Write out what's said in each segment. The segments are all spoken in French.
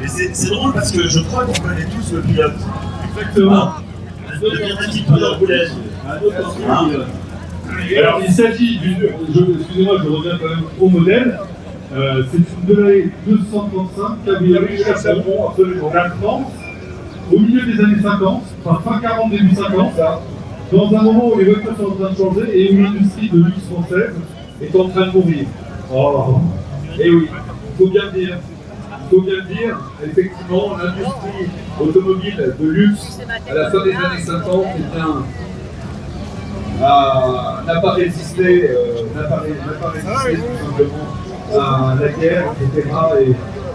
Mais c'est drôle parce que je crois qu'on connaît tous le pilote. Exactement. Il y a un petit peu d'enroulage. Alors il s'agit d'une, excusez-moi, je reviens quand même au modèle. C'est une Delahaye 235 cabriolet chassabon absolument la France, au milieu des années 50, enfin fin 40, début 50, dans un moment où les voitures sont en train de changer et où l'industrie de luxe française est en train de mourir. Oh, et oui, il faut bien le dire. Il faut bien le dire, effectivement, l'industrie automobile de luxe à la fin des années 50 n'a pas résisté, tout simplement à la guerre, etc.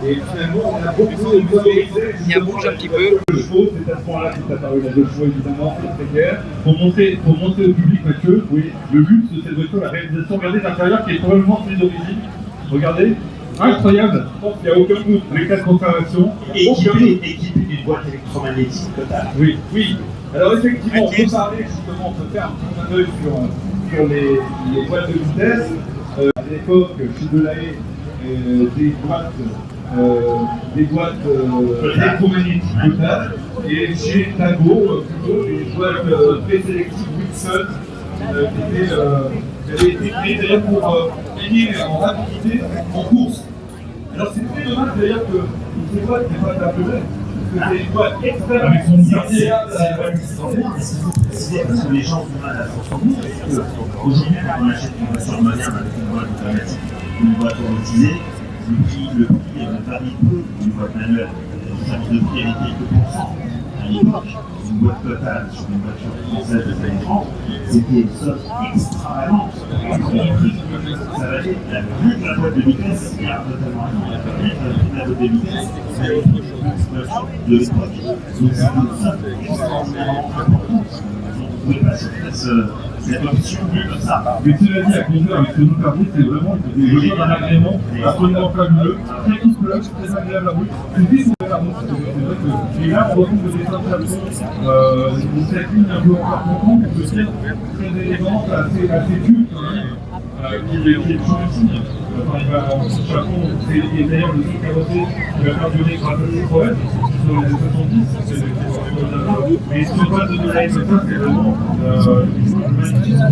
Et finalement, on a beaucoup favorisé. Il y a un bouge un petit peu. Le chevaux, c'est à ce point-là qu'il est apparu la deux chevaux, évidemment, c'est très guerre. Pour montrer au public, Mathieu, oui, le luxe de cette voiture, la réalisation, regardez l'intérieur qui est probablement celui d'origine. Regardez. Incroyable, je pense qu'il n'y a aucun doute, les quatre conservations. Équipé d'une boîte électromagnétique totale. Oui, oui. Alors effectivement, on peut parler justement, on peut faire un petit clin d'œil sur les boîtes de vitesse. À l'époque, chez Delahaye, des boîtes électromagnétiques totales. Et chez Tago, plutôt des boîtes présélectives Wilson qui avaient été créées d'ailleurs pour gagner en rapidité en course. Alors c'est très dommage d'ailleurs que ces boîtes n'aient pas d'appeler. C'est une boîte extrêmement extraordinaire. Parce que les gens ont mal à s'en souvenir. Aujourd'hui, quand on achète une voiture moderne avec une boîte automatique ou une boîte automatisée, le prix varie peu d'une boîte manuelle. Le service de prix est quelques pourcents. À l'époque, une boîte totale sur une voiture française des années 30, c'était une somme extravagante. Ça valait la boîte de vitesse, il y a totalement la boîte de vitesse, c'est de l'époque. Donc c'est une somme extraordinairement importante. Vous ne pouvez pas cette option vue comme ça. Mais cela dit, à conduire avec ce nous permis, c'est vraiment des voitures d'un agrément absolument fabuleux, très coûteux, très agréable à route. C'est des nouvelles à route, c'est vrai que. Et là, on retrouve des dessins de Japon, cette ligne un peu encore contente, on peut dire, très élégante, assez culte quand même, qui est toujours utile. C'est d'ailleurs le seul carrossé qui va faire durer grâce à ses problèmes, sur les 70, mais ce pas de Delahaye comme ça, c'est vraiment magnifique.